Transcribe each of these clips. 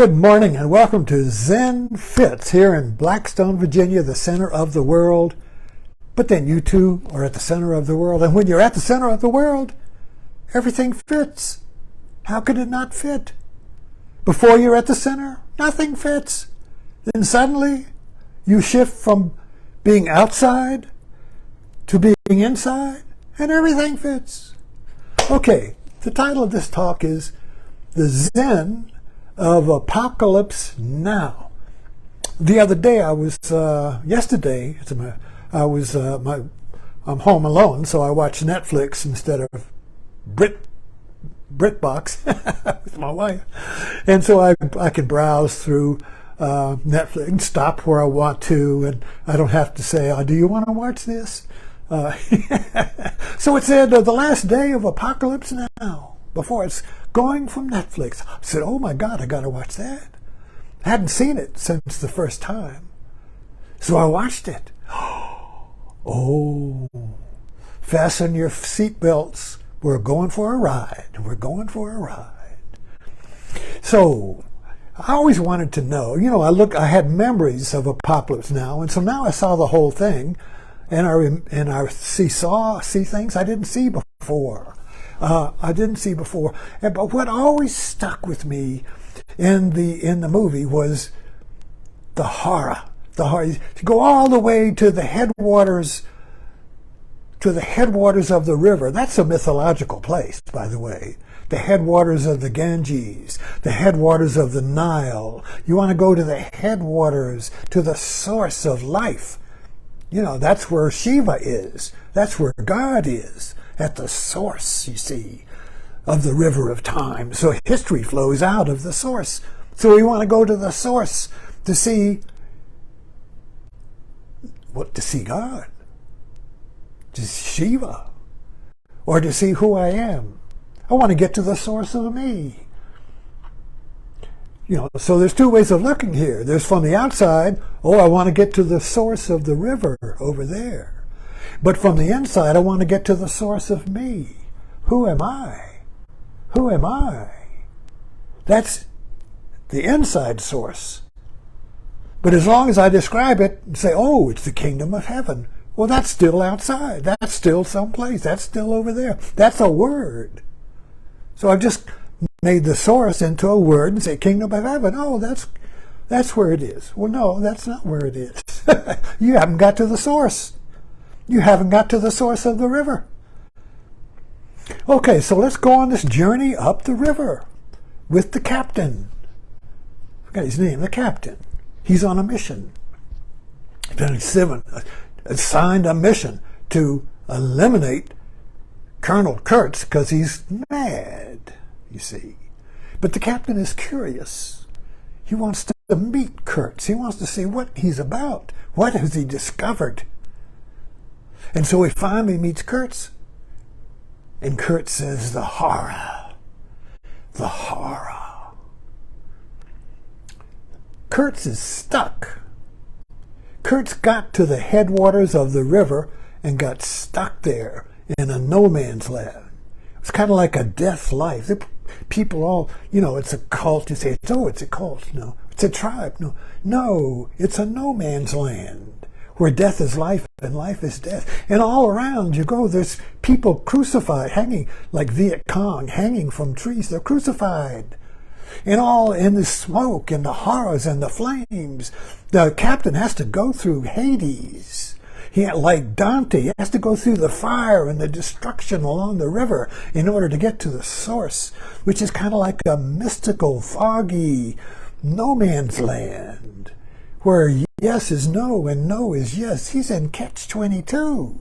Good morning and welcome to Zen Fits here in Blackstone, Virginia, the center of the world. But then you too are at the center of the world. And when you're at the center of the world, everything fits. How could it not fit? Before you're at the center, nothing fits. Then suddenly you shift from being outside to being inside and everything fits. Okay, the title of this talk is The Zen of Apocalypse Now. The other day yesterday, I'm home alone, so I watch Netflix instead of BritBox with my wife. And so I can browse through Netflix and stop where I want to, and I don't have to say, do you want to watch this? So it said the last day of Apocalypse Now, before it's going from Netflix. I said, oh my God, I got to watch that. I hadn't seen it since the first time. So I watched it. Oh, fasten your seatbelts. We're going for a ride. We're going for a ride. So I always wanted to know, I had memories of Apocalypse Now, and so now I saw the whole thing, and I see things I didn't see before. But what always stuck with me in the movie was the horror. To go all the way to the headwaters of the river. That's a mythological place, by the way. The headwaters of the Ganges, the headwaters of the Nile. You want to go to the headwaters, to the source of life. That's where Shiva is. That's where God is. At the source, you see, of the river of time. So history flows out of the source. So we want to go to the source to see God, to see Shiva, or to see who I am. I want to get to the source of me. So there's two ways of looking here. There's from the outside, I want to get to the source of the river over there. But from the inside, I want to get to the source of me. Who am I? Who am I? That's the inside source. But as long as I describe it and say, it's the kingdom of heaven, well, that's still outside. That's still someplace. That's still over there. That's a word. So I've just made the source into a word and say kingdom of heaven. That's where it is. Well, no, that's not where it is. You haven't got to the source. You haven't got to the source of the river. Okay, so let's go on this journey up the river with the captain. I forgot his name, the captain. He's on a mission. He's assigned a mission to eliminate Colonel Kurtz because he's mad, you see. But the captain is curious. He wants to meet Kurtz. He wants to see what he's about. What has he discovered? And so he finally meets Kurtz. And Kurtz says, the horror. The horror. Kurtz is stuck. Kurtz got to the headwaters of the river and got stuck there in a no man's land. It's kind of like a death life. People all, it's a cult. You say, it's a cult. No, it's a tribe. No, it's a no man's land, where death is life and life is death. And all around you go, there's people crucified, hanging like Viet Cong, hanging from trees. They're crucified. And all in the smoke and the horrors and the flames. The captain has to go through Hades. Like Dante, he has to go through the fire and the destruction along the river in order to get to the source, which is kind of like a mystical, foggy, no man's land, where yes is no and no is yes. He's in catch-22.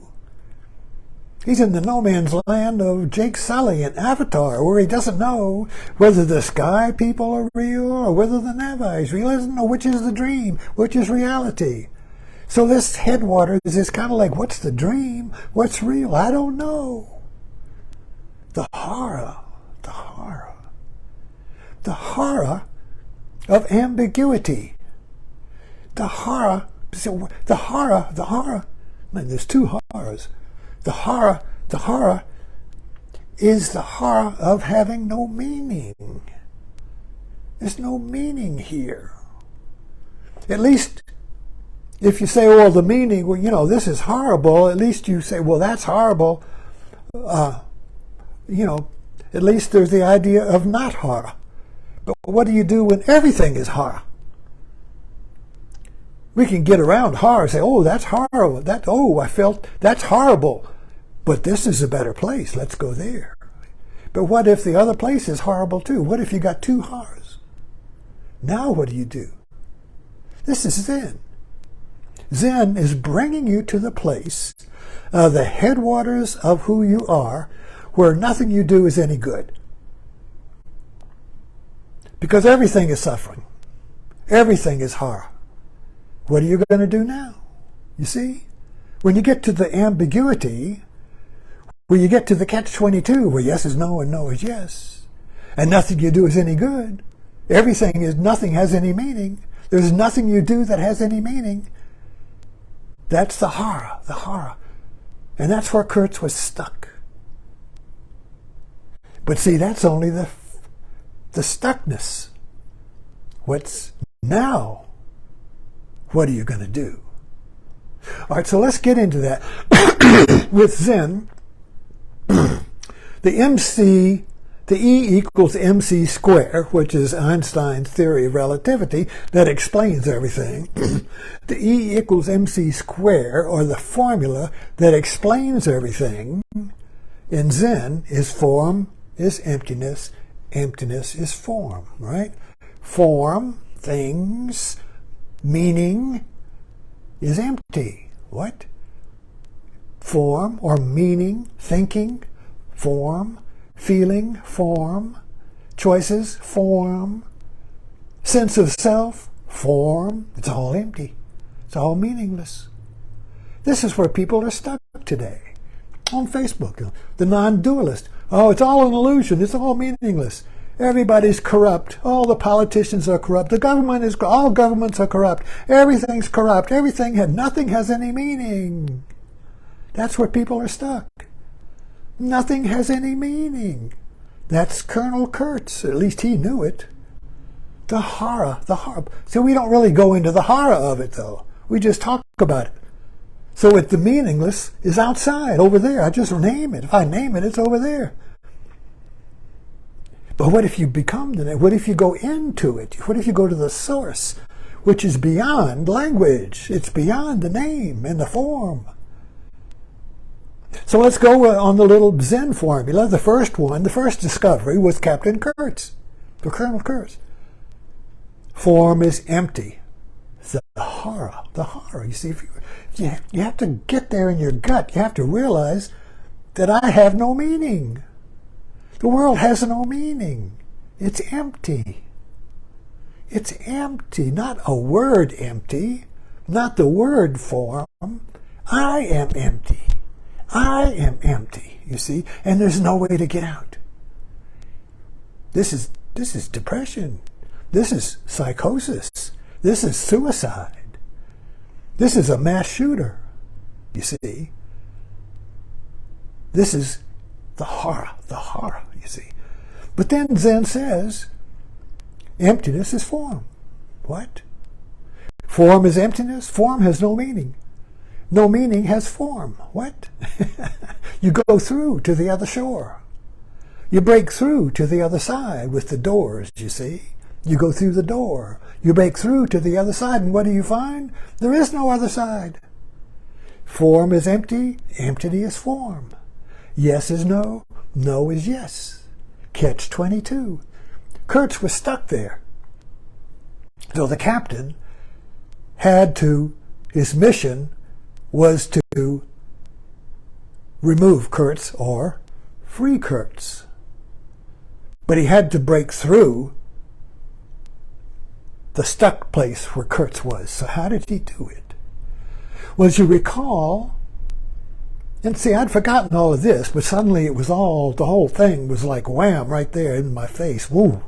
He's in the no man's land of Jake Sully and Avatar, where he doesn't know whether the sky people are real or whether the Navajo is real. He doesn't know which is the dream, which is reality. So this headwaters is kind of like, what's the dream? What's real? I don't know. The horror of ambiguity. The horror. Man, there's two horrors. The horror is the horror of having no meaning. There's no meaning here. At least if you say, well, the meaning, well, you know, this is horrible, at least you say, well, that's horrible. You know, at least there's the idea of not horror. But what do you do when everything is horror? We can get around horror and say, oh, that's horrible. I felt that's horrible. But this is a better place. Let's go there. But what if the other place is horrible too? What if you got two horrors? Now what do you do? This is Zen. Zen is bringing you to the place, the headwaters of who you are, where nothing you do is any good. Because everything is suffering. Everything is horror. What are you going to do now? You see? When you get to the ambiguity, where you get to the catch-22, where yes is no and no is yes, and nothing you do is any good, nothing has any meaning, there's nothing you do that has any meaning, that's the horror. And that's where Kurtz was stuck. But see, that's only the stuckness. What's now? What are you going to do? All right, so let's get into that. With Zen, the E equals mc squared, which is Einstein's theory of relativity that explains everything. The E equals mc squared, or the formula that explains everything, in Zen is form is emptiness, emptiness is form, right? Form, things, meaning is empty. What? Form or meaning, thinking, form, feeling, form, choices, form, sense of self, form. It's all empty. It's all meaningless. This is where people are stuck today. On Facebook, the non-dualist. Oh, it's all an illusion. It's all meaningless. Everybody's corrupt. All the politicians are corrupt. All governments are corrupt. Everything's corrupt. Nothing has any meaning. That's where people are stuck. Nothing has any meaning. That's Colonel Kurtz. At least he knew it. The horror. So we don't really go into the horror of it, though. We just talk about it. So the meaningless is outside, over there. I just name it. If I name it, it's over there. But what if you become the name? What if you go into it? What if you go to the source, which is beyond language? It's beyond the name and the form. So let's go on the little Zen formula. The first discovery was Captain Kurtz, the Colonel Kurtz. Form is empty. The horror. You see, you have to get there in your gut. You have to realize that I have no meaning. The world has no meaning. It's empty. It's empty, not a word empty, not the word form. I am empty. I am empty, you see, and there's no way to get out. This is depression. This is psychosis. This is suicide. This is a mass shooter, you see. This is the horror, you see. But then Zen says, emptiness is form. What? Form is emptiness? Form has no meaning. No meaning has form. What? You go through to the other shore. You break through to the other side with the doors, you see. You go through the door. You break through to the other side, and what do you find? There is no other side. Form is empty. Empty is form. Yes is no. No is yes. Catch-22. Kurtz was stuck there. So the captain his mission was to remove Kurtz or free Kurtz. But he had to break through the stuck place where Kurtz was. So how did he do it? Well, as you recall, and see, I'd forgotten all of this, but suddenly the whole thing was like wham, right there in my face. Woo!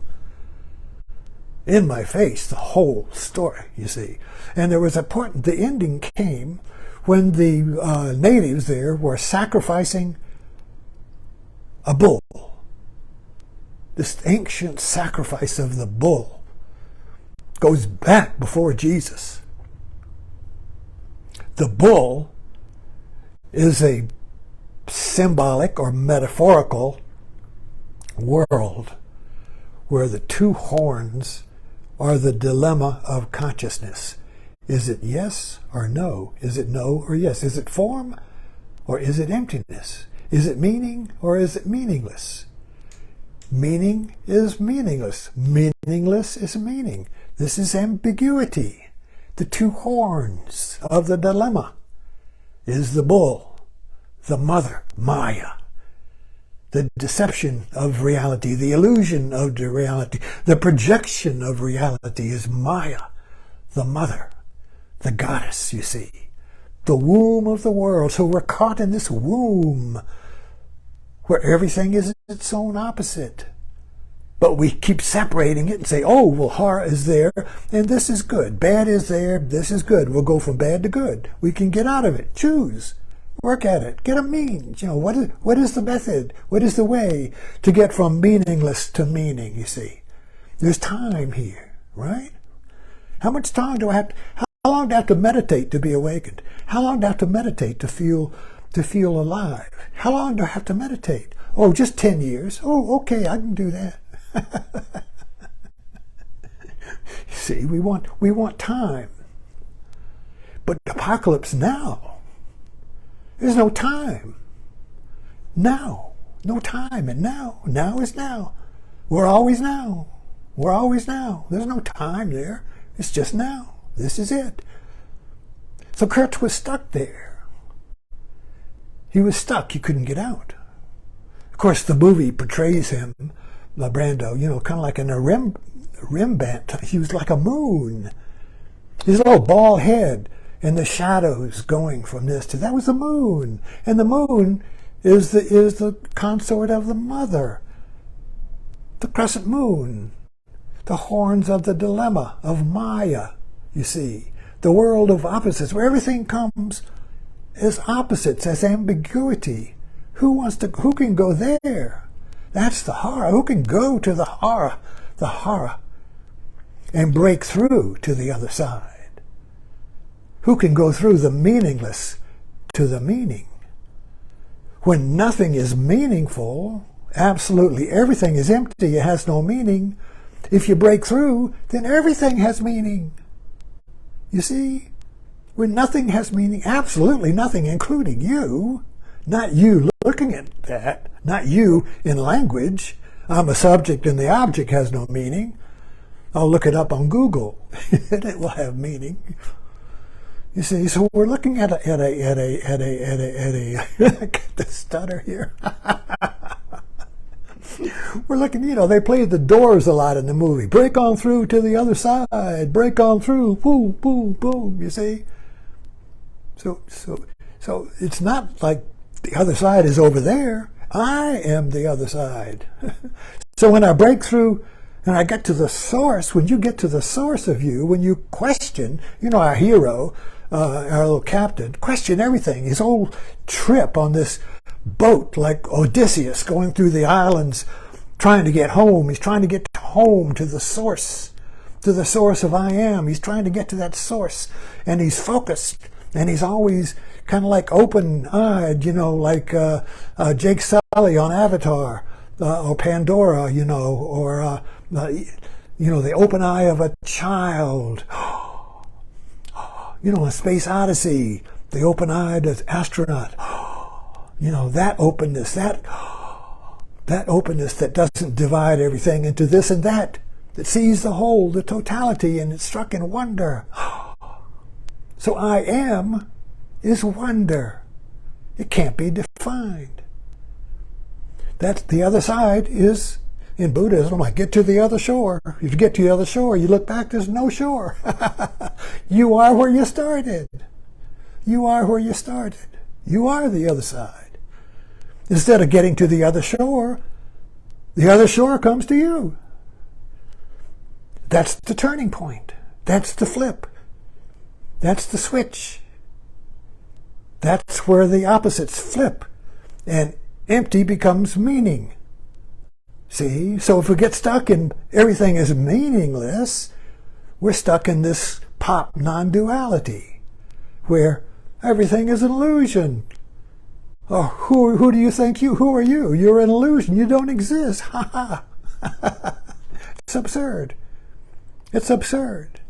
In my face, the whole story, you see. And there was the ending came when the natives there were sacrificing a bull. This ancient sacrifice of the bull goes back before Jesus. The bull is a symbolic or metaphorical world where the two horns are the dilemma of consciousness. Is it yes or no? Is it no or yes? Is it form or is it emptiness? Is it meaning or is it meaningless? Meaning is meaningless. Meaningless is meaning. This is ambiguity. The two horns of the dilemma is the bull, the mother, Maya, the deception of reality, the illusion of the reality, the projection of reality is Maya, the mother, the goddess, you see, the womb of the world. So we're caught in this womb where everything is its own opposite. But we keep separating it and say, oh, well, horror is there, and this is good. Bad is there, this is good. We'll go from bad to good. We can get out of it. Choose. Work at it. Get a means. You know, what is the method? What is the way to get from meaningless to meaning, you see? There's time here, right? How much time do I have? How long do I have to meditate to be awakened? How long do I have to meditate to feel alive? How long do I have to meditate? Oh, just 10 years. Oh, okay, I can do that. You see, we want time. But apocalypse now. There's no time. Now. No time. And now. Now is now. We're always now. We're always now. There's no time there. It's just now. This is it. So Kurtz was stuck there. He was stuck. He couldn't get out. Of course, the movie portrays him, Brando, you know, kind of like in a Rembrandt. He was like a moon. His little bald head and the shadows going from this to that was the moon. And the moon is the consort of the mother. The crescent moon. The horns of the dilemma of Maya, you see. The world of opposites, where everything comes as opposites, as ambiguity. Who can go there? That's the horror. Who can go to the horror, and break through to the other side? Who can go through the meaningless to the meaning? When nothing is meaningful, absolutely everything is empty, it has no meaning. If you break through, then everything has meaning. You see? When nothing has meaning, absolutely nothing, including you, not you looking at that, not you in language. I'm a subject and the object has no meaning. I'll look it up on Google and it will have meaning. You see, so we're looking at a get the stutter here. We're looking, you know, they played the Doors a lot in the movie. Break on through to the other side. Break on through. Boom, boom, boom. You see? So it's not like the other side is over there. I am the other side. So when I break through and I get to the source, when you get to the source of you, when you question, you know, our hero, our little captain, question everything. His whole trip on this boat, like Odysseus going through the islands, trying to get home. He's trying to get home to the source of I am. He's trying to get to that source, and he's focused, and he's always kind of like open-eyed, you know, like Jake Sully on Avatar, or Pandora, you know, or you know, the open eye of a child. You know, a Space Odyssey, the open-eyed astronaut. You know, that openness, that openness that doesn't divide everything into this and that sees the whole, the totality, and it's struck in wonder. So I am is wonder. It can't be defined. That's the other side is, in Buddhism, like get to the other shore. If you get to the other shore, you look back, there's no shore. You are where you started. You are where you started. You are the other side. Instead of getting to the other shore comes to you. That's the turning point. That's the flip. That's the switch. That's where the opposites flip and empty becomes meaning. See? So if we get stuck in everything is meaningless, We're stuck in this pop non-duality where everything is an illusion. Oh, who do you think who are you? You're an illusion. You don't exist. Ha ha. It's absurd. It's absurd.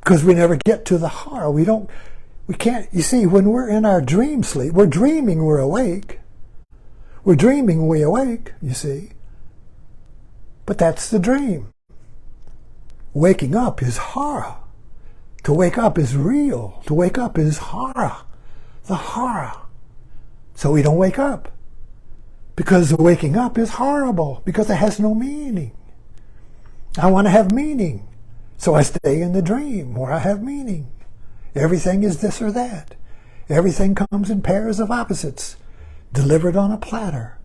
Because we never get to the horror. We can't, you see, when we're in our dream sleep, we're dreaming we're awake. We're dreaming we awake, you see. But that's the dream. Waking up is horror. To wake up is real. To wake up is horror. The horror. So we don't wake up. Because waking up is horrible. Because it has no meaning. I want to have meaning. So I stay in the dream where I have meaning. Everything is this or that. Everything comes in pairs of opposites, delivered on a platter.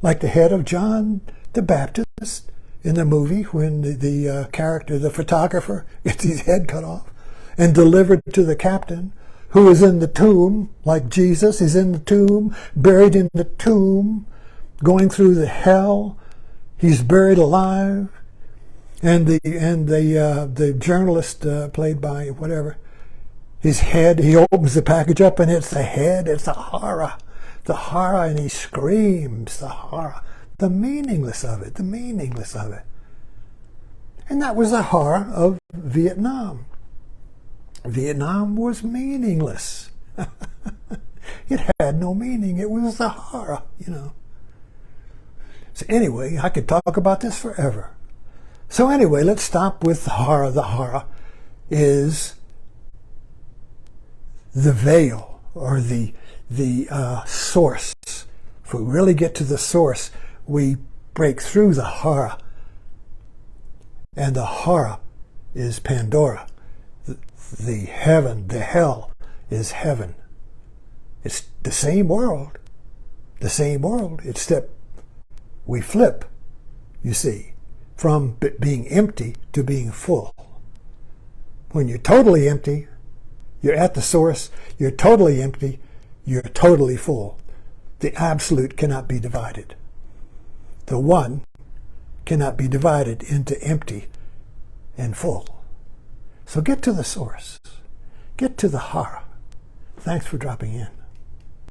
Like the head of John the Baptist in the movie when the character, the photographer, gets his head cut off and delivered to the captain, who is in the tomb, like Jesus is in the tomb, buried in the tomb, going through the hell. He's buried alive. And the journalist played by whatever, his head, he opens the package up and it's the head, it's the horror, and he screams, the horror, the meaningless of it. And that was the horror of Vietnam. Vietnam was meaningless. It had no meaning. It was the horror, you know. So anyway, I could talk about this forever. So anyway, let's stop with the horror. The horror is the veil, or the source. If we really get to the source, we break through the horror. And the horror is Pandora. The heaven, the hell is heaven. It's the same world. The same world, except we flip, you see, from being empty to being full. When you're totally empty, you're at the source. You're totally empty, you're totally full. The absolute cannot be divided. The one cannot be divided into empty and full. So get to the source. Get to the horror. Thanks for dropping in.